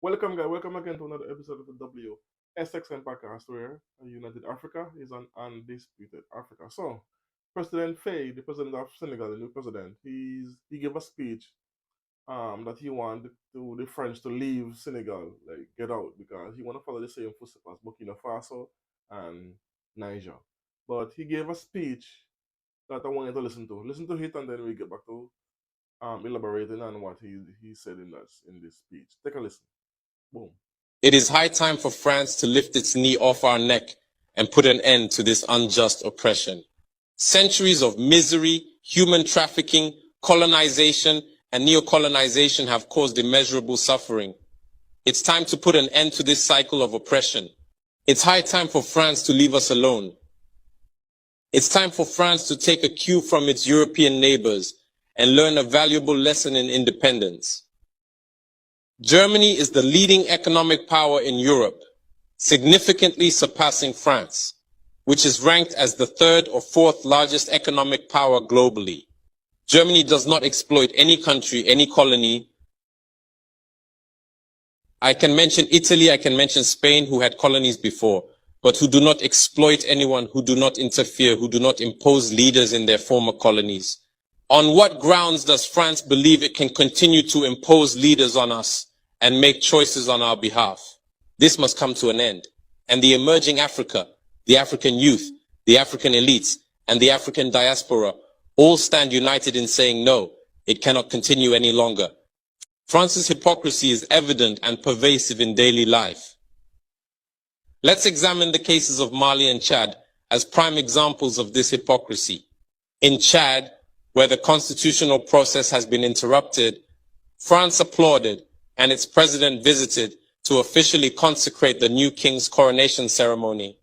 Welcome, guys. Welcome again to another episode of the WSXN podcast, where United Africa is an undisputed Africa. So, President Faye, the president of Senegal, the new president, he gave a speech that he wanted to the French to leave Senegal, like get out, because he want to follow the same footsteps as Burkina Faso and Niger. But he gave a speech that I wanted to listen to. Listen to it, and then we get back to elaborating on what he said in this speech. Take a listen. Boom. It is high time for France to lift its knee off our neck and put an end to this unjust oppression. Centuries of misery, human trafficking, colonization, and neocolonization have caused immeasurable suffering. It's time to put an end to this cycle of oppression. It's high time for France to leave us alone. It's time for France to take a cue from its European neighbors and learn a valuable lesson in independence. Germany is the leading economic power in Europe, significantly surpassing France, which is ranked as the third or fourth largest economic power globally. Germany does not exploit any country, any colony. I can mention Italy, I can mention Spain, who had colonies before, but who do not exploit anyone, who do not interfere, who do not impose leaders in their former colonies. On what grounds does France believe it can continue to impose leaders on us and make choices on our behalf? This must come to an end. And the emerging Africa, the African youth, the African elites, and the African diaspora all stand united in saying no, it cannot continue any longer. France's hypocrisy is evident and pervasive in daily life. Let's examine the cases of Mali and Chad as prime examples of this hypocrisy. In Chad, where the constitutional process has been interrupted, France applauded and its president visited to officially consecrate the new king's coronation ceremony.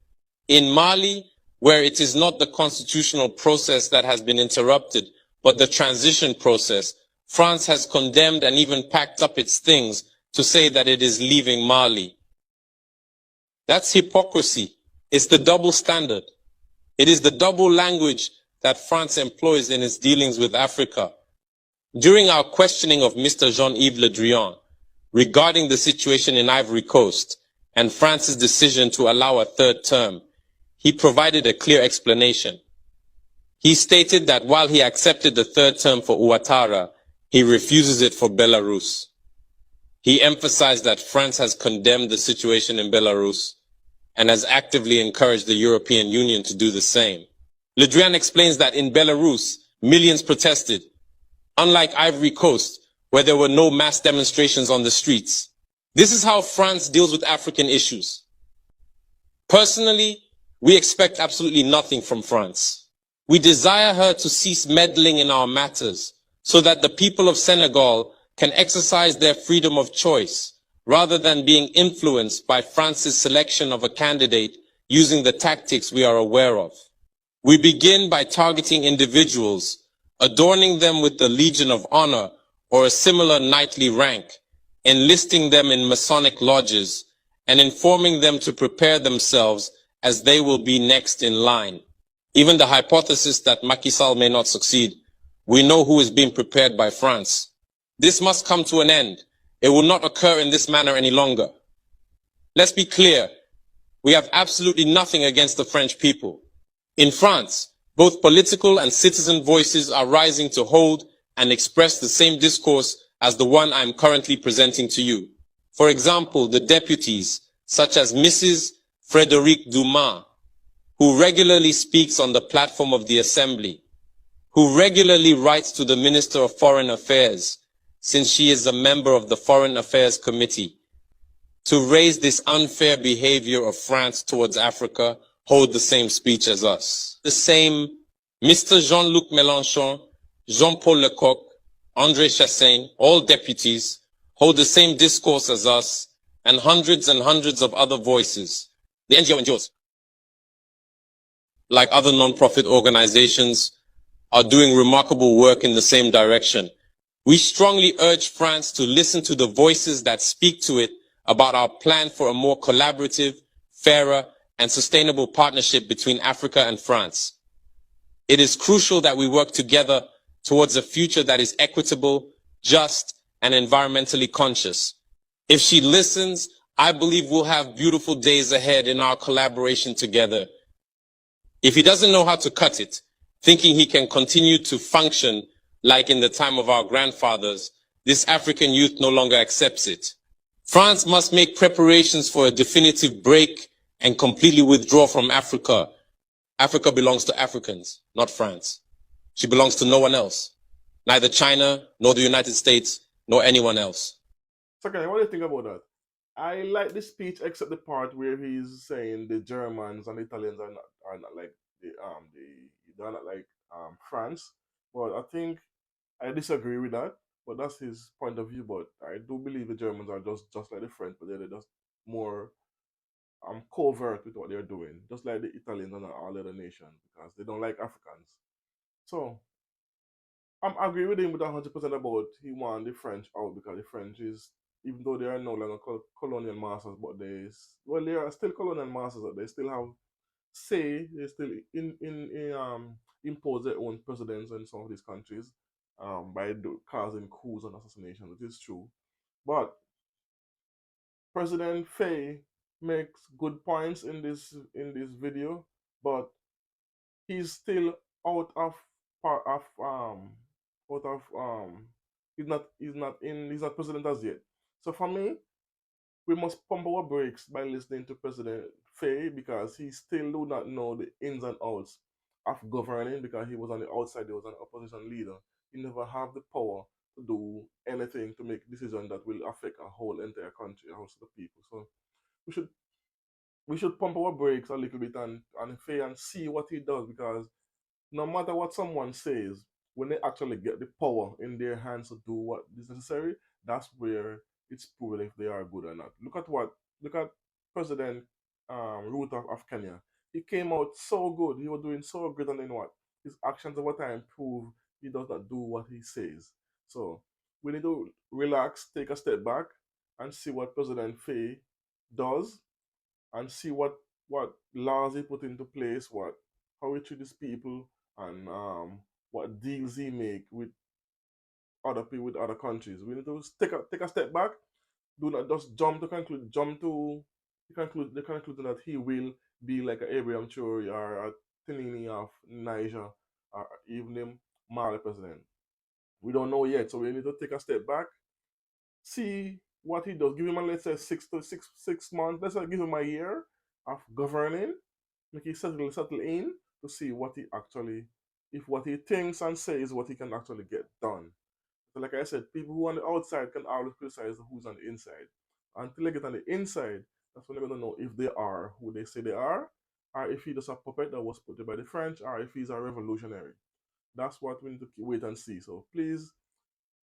In Mali, where it is not the constitutional process that has been interrupted, but the transition process, France has condemned and even packed up its things to say that it is leaving Mali. That's hypocrisy. It's the double standard. It is the double language that France employs in its dealings with Africa. During our questioning of Mr. Jean-Yves Le Drian regarding the situation in Ivory Coast and France's decision to allow a third term, he provided a clear explanation. He stated that while he accepted the third term for Ouattara, he refuses it for Belarus. He emphasized that France has condemned the situation in Belarus and has actively encouraged the European Union to do the same. Le Drian explains that in Belarus, millions protested, unlike Ivory Coast, where there were no mass demonstrations on the streets. This is how France deals with African issues. Personally, we expect absolutely nothing from France. We desire her to cease meddling in our matters so that the people of Senegal can exercise their freedom of choice rather than being influenced by France's selection of a candidate using the tactics we are aware of. We begin by targeting individuals, adorning them with the Legion of Honor or a similar knightly rank, enlisting them in Masonic lodges, and informing them to prepare themselves as they will be next in line. Even the hypothesis that Macky Sall may not succeed, we know who is being prepared by France. This must come to an end. It will not occur in this manner any longer. Let's be clear. We have absolutely nothing against the French people. In France, both political and citizen voices are rising to hold and express the same discourse as the one I am currently presenting to you. For example, the deputies, such as Mrs. Frédérique Dumas, who regularly speaks on the platform of the Assembly, who regularly writes to the Minister of Foreign Affairs, since she is a member of the Foreign Affairs Committee, to raise this unfair behavior of France towards Africa, hold the same speech as us. The same Mr. Jean-Luc Mélenchon, Jean-Paul Lecoq, André Chassaigne, all deputies, hold the same discourse as us and hundreds of other voices. The NGO NGOs, like other non-profit organizations, are doing remarkable work in the same direction. We strongly urge France to listen to the voices that speak to it about our plan for a more collaborative, fairer, and sustainable partnership between Africa and France. It is crucial that we work together towards a future that is equitable, just, and environmentally conscious. If she listens, I believe we'll have beautiful days ahead in our collaboration together. If he doesn't know how to cut it, thinking he can continue to function like in the time of our grandfathers, this African youth no longer accepts it. France must make preparations for a definitive break and completely withdraw from Africa. Africa belongs to Africans, not France. She belongs to no one else, neither China, nor the United States, nor anyone else. Second, what do you think about that? I like the speech except the part where he's saying the Germans and the Italians are not like they're not like France. But I think I disagree with that. But that's his point of view. But I do believe the Germans are just like the French, but they're just more covert with what they're doing, just like the Italians and all other nations because they don't like Africans. So I agree with him with 100% about he want the French out because the French is, even though they are no longer colonial masters, but they are still colonial masters. They still have say. They still impose their own presidents in some of these countries by causing coups and assassinations. It is true, but President Faye makes good points in this video, but he's still out of part of out of he's not president as yet. So for me, we must pump our brakes by listening to President Faye because he still do not know the ins and outs of governing because he was on the outside, he was an opposition leader. He never have the power to do anything to make decisions that will affect a whole entire country, a host of people. So we should we should pump our brakes a little bit and Faye and see what he does because no matter what someone says, when they actually get the power in their hands to do what is necessary, that's where it's proven if they are good or not. Look at President Ruto of Kenya. He came out so good. He was doing so good, and then what? His actions over time prove he does not do what he says. So we need to relax, take a step back, and see what President Faye does and see what laws he put into place, what how he treat his people, and what deals he make with other people with other countries. We need to take a step back. Do not just jump to the conclusion that he will be like a Abraham Traore or a Tinini of Niger or even the Mali president. We don't know yet, so we need to take a step back, see what he does. Give him, let's say, 6 months. Let's say give him a year of governing, make it settle in to see what he actually, if what he thinks and says, what he can actually get done. So like I said, people who are on the outside can always criticize who's on the inside. Until they get on the inside, that's when they're gonna know if they are who they say they are, or if he's just a puppet that was put there by the French, or if he's a revolutionary. That's what we need to wait and see. So please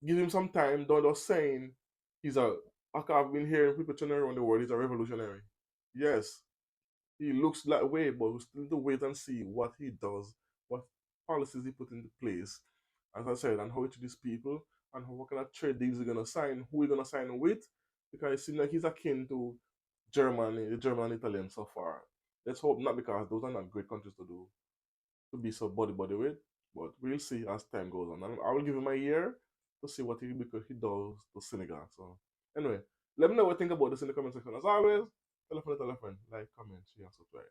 give him some time. Don't just saying he's a. I've been hearing people turning around the world. He's a revolutionary. Yes, he looks that way, but we still need to wait and see what he does, what policies he put into place, as I said, and how he treats people, and what kind of trade deals he's gonna sign, who he's gonna sign with, because it seems like he's akin to Germany, the German and Italian so far. Let's hope not, because those are not great countries to be so buddy with. But we'll see as time goes on. I will give him a year to see what he does to Senegal. So anyway, let me know what you think about this in the comment section. As always, tell a friend, like, comment, share, and subscribe.